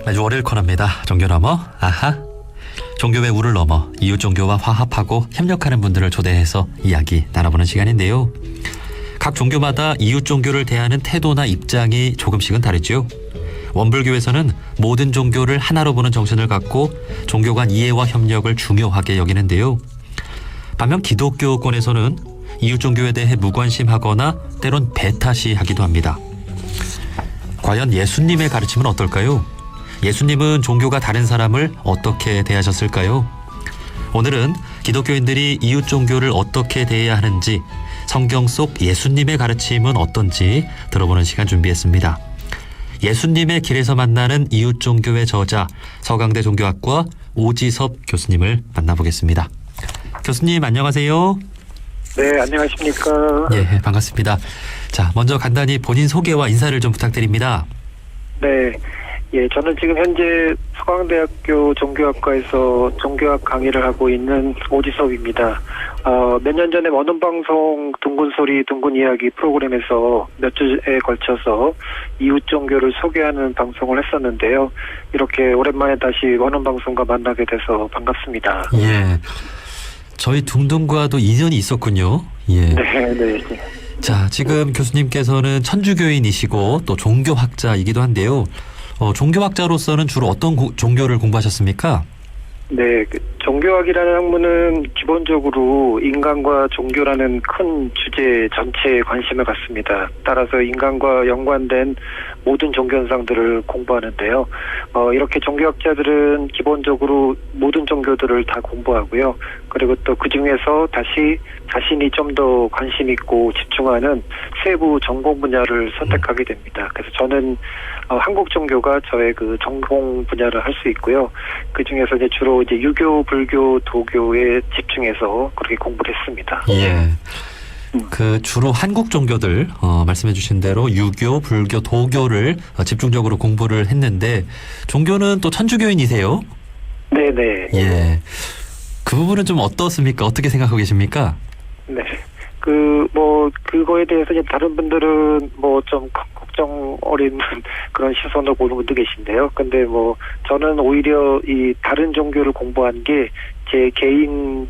매주 월요일 코너입니다. 종교 넘어 아하. 종교의 우를 넘어 이웃 종교와 화합하고 협력하는 분들을 초대해서 이야기 나눠보는 시간인데요. 각 종교마다 이웃 종교를 대하는 태도나 입장이 조금씩은 다르죠. 원불교에서는 모든 종교를 하나로 보는 정신을 갖고 종교 간 이해와 협력을 중요하게 여기는데요. 반면 기독교권에서는 이웃 종교에 대해 무관심하거나 때론 배타시하기도 합니다. 과연 예수님의 가르침은 어떨까요? 예수님은 종교가 다른 사람을 어떻게 대하셨을까요? 오늘은 기독교인들이 이웃 종교를 어떻게 대해야 하는지, 성경 속 예수님의 가르침은 어떤지 들어보는 시간 준비했습니다. 예수님의 길에서 만나는 이웃 종교의 저자, 서강대 종교학과 오지섭 교수님을 만나보겠습니다. 교수님 안녕하세요. 네, 안녕하십니까. 예, 반갑습니다. 자, 먼저 간단히 본인 소개와 인사를 좀 부탁드립니다. 네, 예, 저는 지금 현재 서강대학교 종교학과에서 종교학 강의를 하고 있는 오지섭입니다. 몇 년 전에 원음방송 둥근소리 둥근이야기 프로그램에서 몇 주에 걸쳐서 이웃 종교를 소개하는 방송을 했었는데요. 이렇게 오랜만에 다시 원음방송과 만나게 돼서 반갑습니다. 예, 저희 둥둥과도 인연이 있었군요. 예. 네. 자, 지금 교수님께서는 천주교인이시고 또 종교학자이기도 한데요. 종교학자로서는 주로 어떤 종교를 공부하셨습니까? 네, 종교학이라는 학문은 기본적으로 인간과 종교라는 큰 주제 전체에 관심을 갖습니다. 따라서 인간과 연관된 모든 종교 현상들을 공부하는데요. 이렇게 종교학자들은 기본적으로 모든 종교들을 다 공부하고요. 그리고 또 그 중에서 다시 자신이 좀 더 관심 있고 집중하는 세부 전공 분야를 선택하게 됩니다. 그래서 저는 한국 종교가 저의 그 전공 분야를 할 수 있고요. 그 중에서 이제 주로 이제 유교, 불교, 도교에 집중해서 그렇게 공부를 했습니다. 예. 그 주로 한국 종교들 말씀해 주신 대로 유교, 불교, 도교를 집중적으로 공부를 했는데 종교는 또 천주교인이세요? 네네. 예. 그 부분은 좀 어떻습니까? 어떻게 생각하고 계십니까? 네. 그거에 대해서 이제 다른 분들은 좀 걱정 어린 그런 시선으로 보는 분도 계신데요. 근데 저는 오히려 이 다른 종교를 공부한 게 제 개인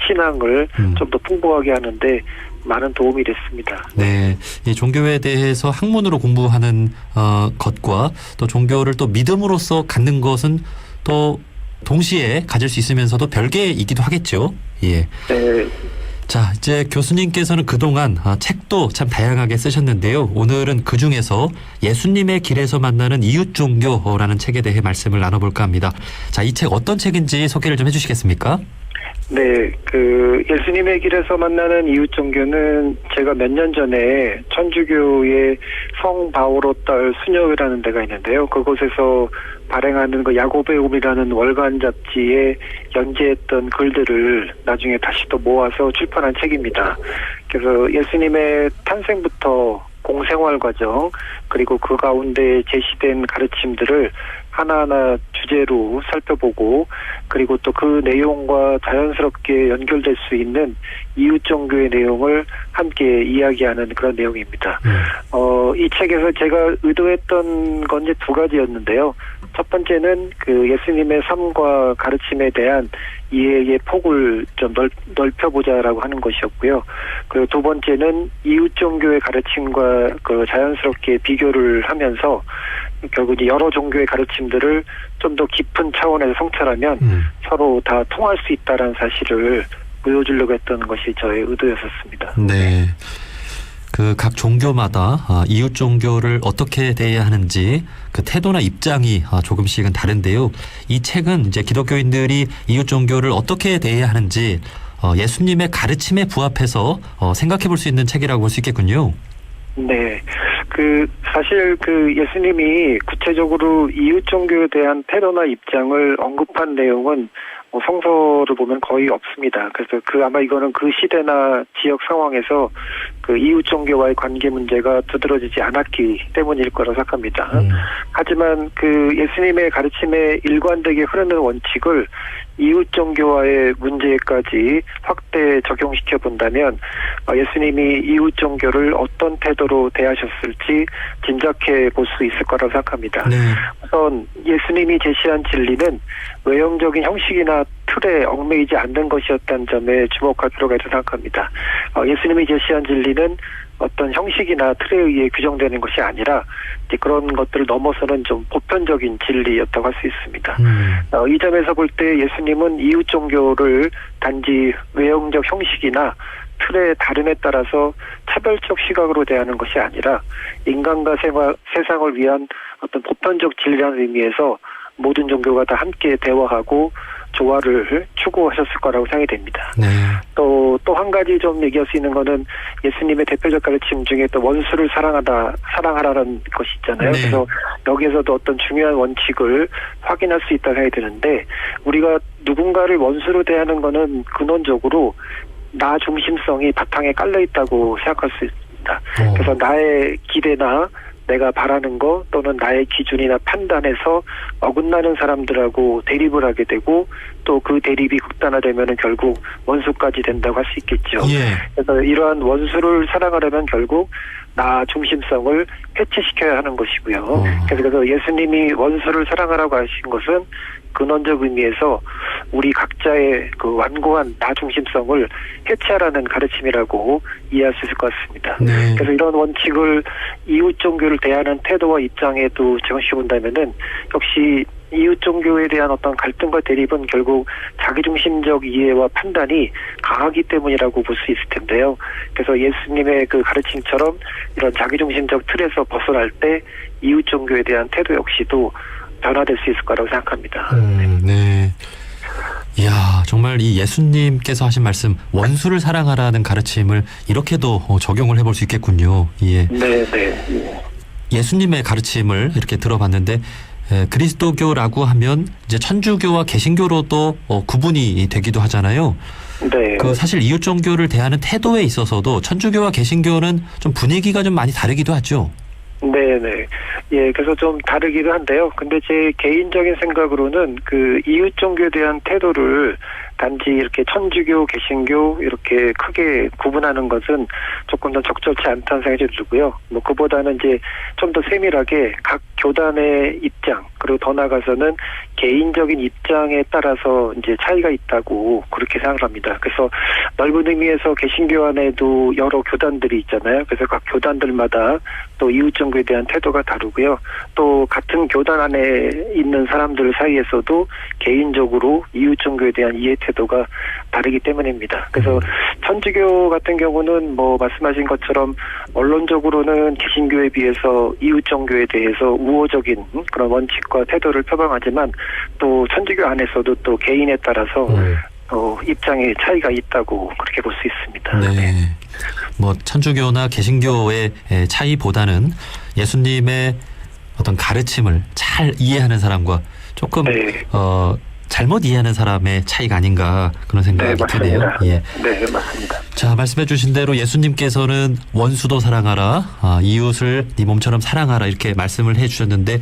신앙을 좀 더 풍부하게 하는데 많은 도움이 됐습니다. 네. 이 종교에 대해서 학문으로 공부하는 것과 또 종교를 또 믿음으로써 갖는 것은 또 동시에 가질 수 있으면서도 별개이기도 하겠죠. 예. 네. 자, 이제 교수님께서는 그동안 책도 참 다양하게 쓰셨는데요. 오늘은 그중에서 예수님의 길에서 만나는 이웃 종교라는 책에 대해 말씀을 나눠볼까 합니다. 자, 이 책 어떤 책인지 소개를 좀 해주시겠습니까? 네, 예수님의 길에서 만나는 이웃 종교는 제가 몇 년 전에 천주교의 성 바오로 딸 수녀회라는 데가 있는데요. 그곳에서 발행하는 그 야곱의 움이라는 월간 잡지에 연재했던 글들을 나중에 다시 또 모아서 출판한 책입니다. 그래서 예수님의 탄생부터 공생활 과정, 그리고 그 가운데 제시된 가르침들을 하나하나 주제로 살펴보고, 그리고 또 그 내용과 자연스럽게 연결될 수 있는 이웃 종교의 내용을 함께 이야기하는 그런 내용입니다. 이 책에서 제가 의도했던 건 이제 두 가지였는데요. 첫 번째는 그 예수님의 삶과 가르침에 대한 이해의 폭을 좀 넓혀보자라고 하는 것이었고요. 그리고 두 번째는 이웃 종교의 가르침과 그 자연스럽게 비교를 하면서 결국 이제 여러 종교의 가르침들을 좀 더 깊은 차원에서 성찰하면 서로 다 통할 수 있다는 사실을 보여주려고 했던 것이 저의 의도였었습니다. 네. 그 각 종교마다 이웃 종교를 어떻게 대해야 하는지 그 태도나 입장이 조금씩은 다른데요. 이 책은 이제 기독교인들이 이웃 종교를 어떻게 대해야 하는지 예수님의 가르침에 부합해서 생각해 볼 수 있는 책이라고 볼 수 있겠군요. 네. 사실 예수님이 구체적으로 이웃 종교에 대한 태도나 입장을 언급한 내용은 성서를 보면 거의 없습니다. 그래서 아마 이거는 그 시대나 지역 상황에서 그 이웃 종교와의 관계 문제가 두드러지지 않았기 때문일 거라고 생각합니다. 하지만 그 예수님의 가르침에 일관되게 흐르는 원칙을 이웃 종교와의 문제까지 확대 적용시켜 본다면 예수님이 이웃 종교를 어떤 태도로 대하셨을지 짐작해 볼 수 있을 거라고 생각합니다. 네. 우선 예수님이 제시한 진리는 외형적인 형식이나 틀에 얽매이지 않는 것이었다는 점에 주목할 필요가 있다고 생각합니다. 예수님이 제시한 진리는 어떤 형식이나 틀에 의해 규정되는 것이 아니라 이제 그런 것들을 넘어서는 좀 보편적인 진리였다고 할 수 있습니다. 이 점에서 볼 때 예수님은 이웃 종교를 단지 외형적 형식이나 틀의 다름에 따라서 차별적 시각으로 대하는 것이 아니라 인간과 세상을 위한 어떤 보편적 진리라는 의미에서 모든 종교가 다 함께 대화하고 조화를 추구하셨을 거라고 생각이 됩니다. 네. 또 한 가지 좀 얘기할 수 있는 거는 예수님의 대표적 가르침 중에 또 원수를 사랑하라는 것이 있잖아요. 네. 그래서 여기에서도 어떤 중요한 원칙을 확인할 수 있다고 생각이 드는데 우리가 누군가를 원수로 대하는 거는 근원적으로 나 중심성이 바탕에 깔려 있다고 생각할 수 있습니다. 그래서 나의 기대나 내가 바라는 거 또는 나의 기준이나 판단에서 어긋나는 사람들하고 대립을 하게 되고 또 그 대립이 극단화되면 결국 원수까지 된다고 할 수 있겠죠. 예. 그래서 이러한 원수를 사랑하려면 결국 나 중심성을 해체시켜야 하는 것이고요. 그래서 예수님이 원수를 사랑하라고 하신 것은 근원적 의미에서 우리 각자의 그 완고한 나 중심성을 해체하라는 가르침이라고 이해할 수 있을 것 같습니다. 네. 그래서 이런 원칙을 이웃 종교를 대하는 태도와 입장에도 적용시켜 본다면은 역시 이웃 종교에 대한 어떤 갈등과 대립은 결국 자기중심적 이해와 판단이 강하기 때문이라고 볼 수 있을 텐데요. 그래서 예수님의 그 가르침처럼 이런 자기중심적 틀에서 벗어날 때 이웃 종교에 대한 태도 역시도 변화될 수 있을 거라고 생각합니다. 네. 이야, 정말 이 예수님께서 하신 말씀 원수를 사랑하라는 가르침을 이렇게도 적용을 해볼 수 있겠군요. 예. 네. 예수님의 가르침을 이렇게 들어봤는데 그리스도교라고 하면 이제 천주교와 개신교로도 구분이 되기도 하잖아요. 네. 그 사실 이웃 종교를 대하는 태도에 있어서도 천주교와 개신교는 좀 분위기가 좀 많이 다르기도 하죠. 네네. 예, 그래서 좀 다르기도 한데요. 근데 제 개인적인 생각으로는 그 이웃 종교에 대한 태도를 단지 이렇게 천주교, 개신교 이렇게 크게 구분하는 것은 조금 더 적절치 않다는 생각이 들고요. 뭐 그보다는 이제 좀 더 세밀하게 각 교단의 입장 그리고 더 나아가서는 개인적인 입장에 따라서 이제 차이가 있다고 그렇게 생각을 합니다. 그래서 넓은 의미에서 개신교 안에도 여러 교단들이 있잖아요. 그래서 각 교단들마다 또 이웃 종교에 대한 태도가 다르고요. 또 같은 교단 안에 있는 사람들 사이에서도 개인적으로 이웃 종교에 대한 이해 태도가 다르기 때문입니다. 그래서 천주교 같은 경우는 뭐 말씀하신 것처럼 언론적으로는 개신교에 비해서 이웃 종교에 대해서 우호적인 그런 원칙과 태도를 표방하지만 또 천주교 안에서도 또 개인에 따라서 입장의 차이가 있다고 그렇게 볼 수 있습니다. 네. 뭐 천주교나 개신교의 차이보다는 예수님의 어떤 가르침을 잘 이해하는 사람과 조금 잘못 이해하는 사람의 차이가 아닌가 그런 생각이 드네요. 예. 네, 맞습니다. 자, 말씀해 주신 대로 예수님께서는 원수도 사랑하라, 이웃을 네 몸처럼 사랑하라 이렇게 말씀을 해 주셨는데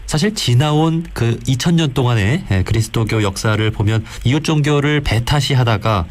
사실 지나온 그 2000년 동안의 그리스도교 역사를 보면 이웃 종교를 배타시하다가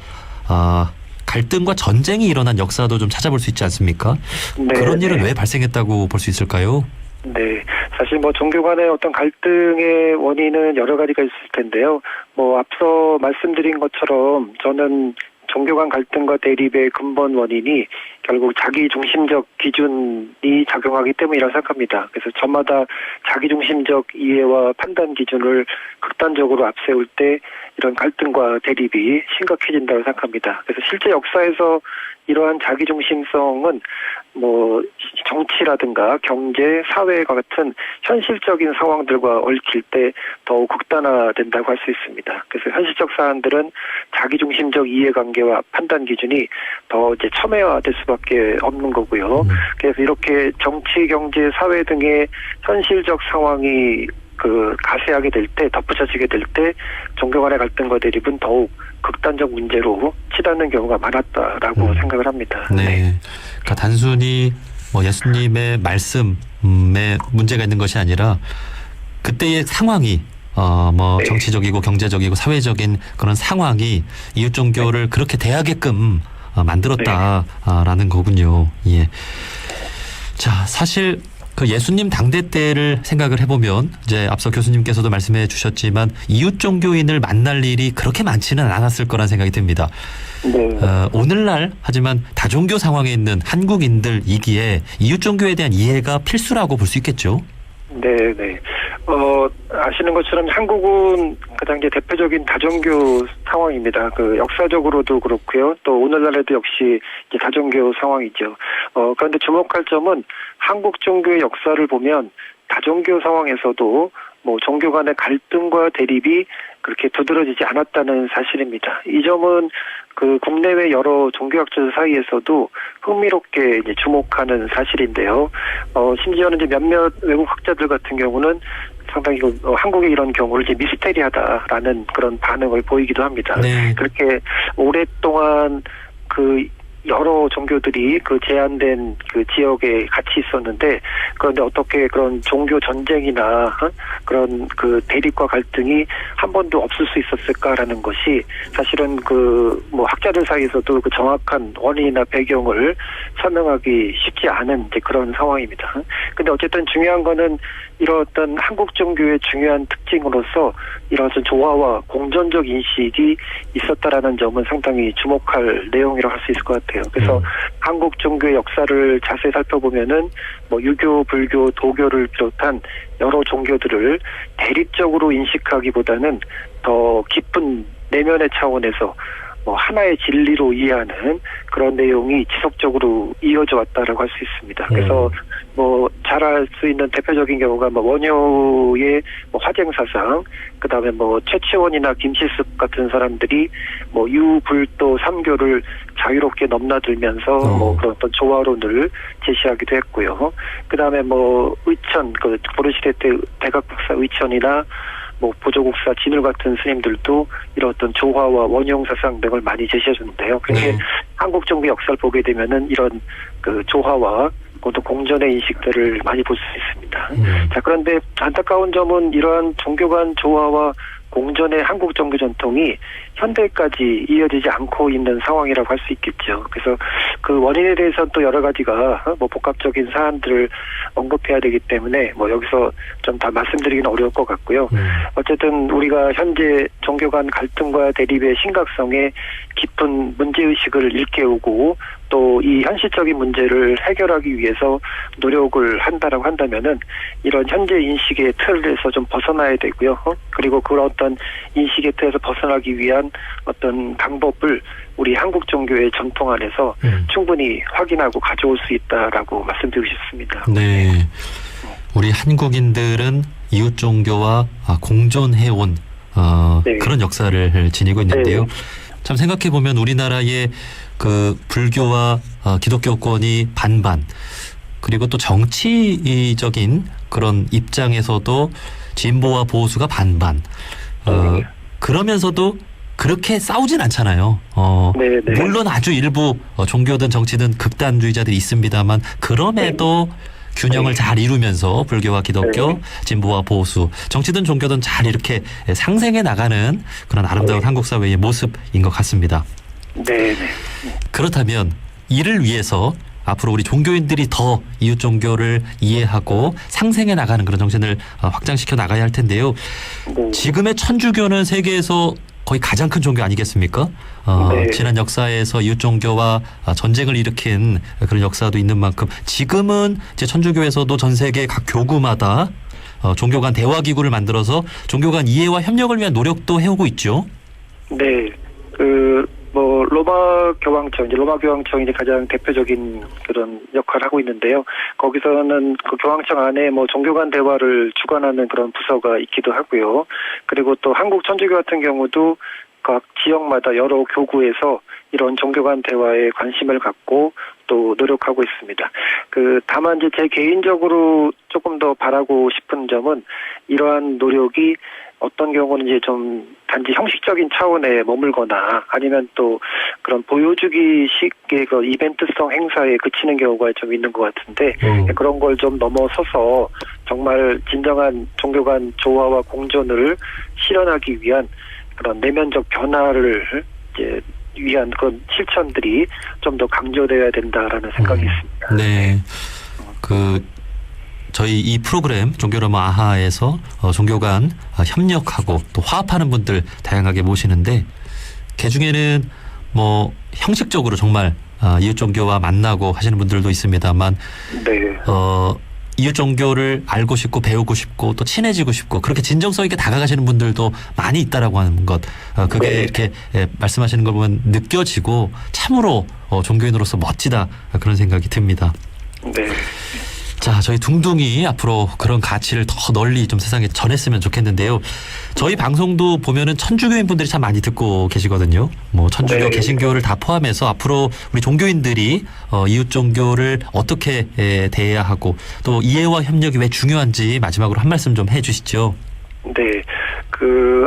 갈등과 전쟁이 일어난 역사도 좀 찾아볼 수 있지 않습니까? 네, 그런 일은 왜 발생했다고 볼 수 있을까요? 네, 사실 뭐 종교 간의 어떤 갈등의 원인은 여러 가지가 있을 텐데요. 뭐 앞서 말씀드린 것처럼 저는 종교 간 갈등과 대립의 근본 원인이 결국 자기 중심적 기준이 작용하기 때문이라고 생각합니다. 그래서 저마다 자기 중심적 이해와 판단 기준을 극단적으로 앞세울 때 이런 갈등과 대립이 심각해진다고 생각합니다. 그래서 실제 역사에서 이러한 자기중심성은 뭐 정치라든가 경제, 사회와 같은 현실적인 상황들과 얽힐 때 더욱 극단화된다고 할 수 있습니다. 그래서 현실적 사안들은 자기중심적 이해관계와 판단 기준이 더 이제 첨예화될 수밖에 없는 거고요. 그래서 이렇게 정치, 경제, 사회 등의 현실적 상황이 가세하게 될 때, 덧붙여지게 될 때 종교 간의 갈등과 대립은 더욱 극단적 문제로 치닫는 경우가 많았다라고 생각을 합니다. 네. 그러니까 단순히 뭐 예수님의 말씀에 문제가 있는 것이 아니라 그때의 상황이 뭐 네. 정치적이고 경제적이고 사회적인 그런 상황이 이웃 종교를 그렇게 대하게끔 만들었다라는 거군요. 예. 자, 사실 그 예수님 당대 때를 생각을 해보면 이제 앞서 교수님께서도 말씀해 주셨지만 이웃 종교인을 만날 일이 그렇게 많지는 않았을 거란 생각이 듭니다. 네. 오늘날 하지만 다종교 상황에 있는 한국인들이기에 이웃 종교에 대한 이해가 필수라고 볼 수 있겠죠. 네, 네. 아시는 것처럼 한국은 가장 이제 대표적인 다종교 상황입니다. 그 역사적으로도 그렇고요. 또 오늘날에도 역시 이제 다종교 상황이죠. 그런데 주목할 점은 한국 종교의 역사를 보면 다종교 상황에서도 뭐 종교 간의 갈등과 대립이 그렇게 두드러지지 않았다는 사실입니다. 이 점은 그 국내외 여러 종교학者사이에서도 흥미롭게 이제 주목하는 사실인데요. 심지어는 이제 몇몇 외국 학자들 같은 경우는 상당히 한국의 이런 경우를 이제 미스테리하다라는 그런 반응을 보이기도 합니다. 네. 그렇게 오랫동안 그 여러 종교들이 그 제한된 그 지역에 같이 있었는데, 그런데 어떻게 그런 종교 전쟁이나 그런 그 대립과 갈등이 한 번도 없을 수 있었을까라는 것이 사실은 그 뭐 학자들 사이에서도 그 정확한 원인이나 배경을 설명하기 쉽지 않은 이제 그런 상황입니다. 근데 어쨌든 중요한 거는 이런 어떤 한국 종교의 중요한 특징으로서 이런 조화와 공존적 인식이 있었다라는 점은 상당히 주목할 내용이라고 할 수 있을 것 같아요. 그래서 한국 종교의 역사를 자세히 살펴보면은 뭐 유교, 불교, 도교를 비롯한 여러 종교들을 대립적으로 인식하기보다는 더 깊은 내면의 차원에서 뭐 하나의 진리로 이해하는 그런 내용이 지속적으로 이어져 왔다라고 할 수 있습니다. 그래서 뭐 잘 알 수 있는 대표적인 경우가 뭐 원효의 뭐 화쟁 사상, 그다음에 뭐 최치원이나 김칠습 같은 사람들이 뭐 유불도 삼교를 자유롭게 넘나들면서 뭐 그런 어떤 조화론을 제시하기도 했고요. 그다음에 뭐 의천 그 고려시대 때 대각박사 의천이나 뭐 보조국사 진울 같은 스님들도 이런 어떤 조화와 원용 사상 등을 많이 제시해줬는데요. 그게 한국 종교 역사를 보게 되면은 이런 그 조화와 또 공존의 인식들을 많이 볼 수 있습니다. 자, 그런데 안타까운 점은 이러한 종교 간 조화와 공존의 한국 종교 전통이 현대까지 이어지지 않고 있는 상황이라고 할 수 있겠죠. 그래서 그 원인에 대해서는 또 여러 가지가 뭐 복합적인 사안들을 언급해야 되기 때문에 뭐 여기서 좀 다 말씀드리기는 어려울 것 같고요. 어쨌든 우리가 현재 종교 간 갈등과 대립의 심각성에 깊은 문제의식을 일깨우고 또 이 현실적인 문제를 해결하기 위해서 노력을 한다라고 한다면은 이런 현재 인식의 틀에서 좀 벗어나야 되고요. 그리고 그런 어떤 인식의 틀에서 벗어나기 위한 어떤 방법을 우리 한국 종교의 전통 안에서 충분히 확인하고 가져올 수 있다라고 말씀드리고 싶습니다. 네. 우리 한국인들은 이웃 종교와 공존해온 네. 그런 역사를 지니고 있는데요. 네. 참 생각해 보면 우리나라의 그 불교와 기독교권이 반반, 그리고 또 정치적인 그런 입장에서도 진보와 보수가 반반. 그러면서도 그렇게 싸우진 않잖아요. 네, 네. 물론 아주 일부 종교든 정치든 극단주의자들이 있습니다만 그럼에도 균형을 잘 이루면서 불교와 기독교, 진보와 보수, 정치든 종교든 잘 이렇게 상생해 나가는 그런 아름다운 한국 사회의 모습인 것 같습니다. 네, 네. 그렇다면 이를 위해서 앞으로 우리 종교인들이 더 이웃 종교를 이해하고 상생해 나가는 그런 정신을 확장시켜 나가야 할 텐데요. 지금의 천주교는 세계에서 거의 가장 큰 종교 아니겠습니까? 네. 지난 역사에서 이웃 종교와 전쟁을 일으킨 그런 역사도 있는 만큼 지금은 이제 천주교에서도 전 세계 각 교구마다 종교 간 대화 기구를 만들어서 종교 간 이해와 협력을 위한 노력도 해오고 있죠. 네. 뭐 로마 교황청이 이제 가장 대표적인 그런 역할을 하고 있는데요. 거기서는 그 교황청 안에 뭐 종교 간 대화를 주관하는 그런 부서가 있기도 하고요. 그리고 또 한국 천주교 같은 경우도 각 지역마다 여러 교구에서 이런 종교 간 대화에 관심을 갖고 또 노력하고 있습니다. 다만 이제 제 개인적으로 조금 더 바라고 싶은 점은 이러한 노력이 어떤 경우는 이제 좀 단지 형식적인 차원에 머물거나 아니면 또 그런 보여주기식의 그 이벤트성 행사에 그치는 경우가 좀 있는 것 같은데 그런 걸 좀 넘어서서 정말 진정한 종교 간 조화와 공존을 실현하기 위한 그런 내면적 변화를 이제 위한 그런 실천들이 좀 더 강조되어야 된다라는 생각이 있습니다. 네. 저희 이 프로그램 종교로머 아하에서 종교 간 협력하고 또 화합하는 분들 다양하게 모시는데 그중에는 뭐 형식적으로 정말 이웃 종교와 만나고 하시는 분들도 있습니다만 네. 이웃 종교를 알고 싶고 배우고 싶고 또 친해지고 싶고 그렇게 진정성 있게 다가가시는 분들도 많이 있다라고 하는 것. 그게 네. 이렇게 말씀하시는 걸 보면 느껴지고 참으로 종교인으로서 멋지다 그런 생각이 듭니다. 네. 자, 저희 둥둥이 앞으로 그런 가치를 더 널리 좀 세상에 전했으면 좋겠는데요. 저희 방송도 보면은 천주교인 분들이 참 많이 듣고 계시거든요. 뭐 천주교, 네. 개신교를 다 포함해서 앞으로 우리 종교인들이 이웃 종교를 어떻게 대해야 하고 또 이해와 협력이 왜 중요한지 마지막으로 한 말씀 좀 해주시죠. 네.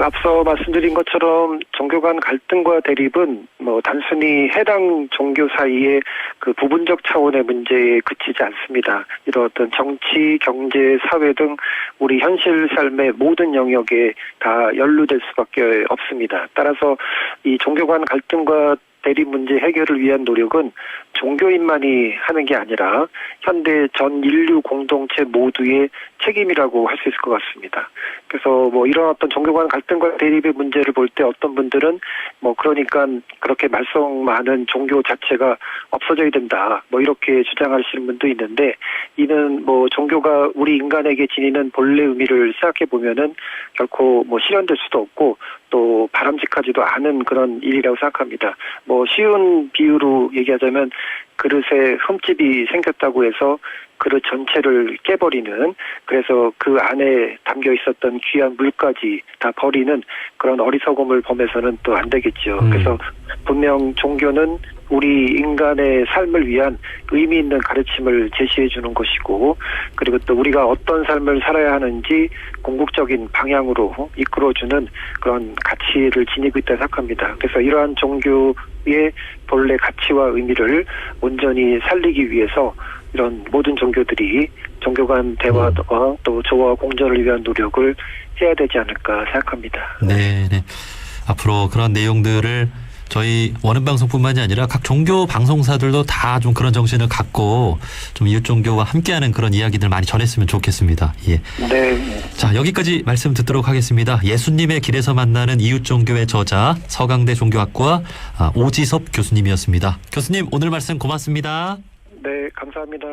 앞서 말씀드린 것처럼 종교 간 갈등과 대립은 뭐 단순히 해당 종교 사이의 그 부분적 차원의 문제에 그치지 않습니다. 이런 어떤 정치, 경제, 사회 등 우리 현실 삶의 모든 영역에 다 연루될 수밖에 없습니다. 따라서 이 종교 간 갈등과 대립 문제 해결을 위한 노력은 종교인만이 하는 게 아니라 현대 전 인류 공동체 모두의 책임이라고 할 수 있을 것 같습니다. 그래서 뭐 이런 어떤 종교 간 갈등과 대립의 문제를 볼 때 어떤 분들은 뭐 그러니까 그렇게 말썽 많은 종교 자체가 없어져야 된다. 뭐 이렇게 주장하시는 분도 있는데 이는 뭐 종교가 우리 인간에게 지니는 본래 의미를 생각해 보면은 결코 뭐 실현될 수도 없고 또 바람직하지도 않은 그런 일이라고 생각합니다. 뭐 쉬운 비유로 얘기하자면 그릇에 흠집이 생겼다고 해서 그릇 전체를 깨버리는 그래서 그 안에 담겨 있었던 귀한 물까지 다 버리는 그런 어리석음을 범해서는 또 안 되겠죠. 그래서 분명 종교는 우리 인간의 삶을 위한 의미 있는 가르침을 제시해 주는 것이고 그리고 또 우리가 어떤 삶을 살아야 하는지 궁극적인 방향으로 이끌어주는 그런 가치를 지니고 있다고 생각합니다. 그래서 이러한 종교의 본래 가치와 의미를 온전히 살리기 위해서 이런 모든 종교들이 종교 간 대화와 또 조화와 공존을 위한 노력을 해야 되지 않을까 생각합니다. 네, 네. 앞으로 그런 내용들을 저희 원음방송뿐만이 아니라 각 종교 방송사들도 다 좀 그런 정신을 갖고 좀 이웃 종교와 함께하는 그런 이야기들 많이 전했으면 좋겠습니다. 예. 네. 자, 여기까지 말씀 듣도록 하겠습니다. 예수님의 길에서 만나는 이웃 종교의 저자 서강대 종교학과 오지섭 교수님이었습니다. 교수님 오늘 말씀 고맙습니다. 네, 감사합니다.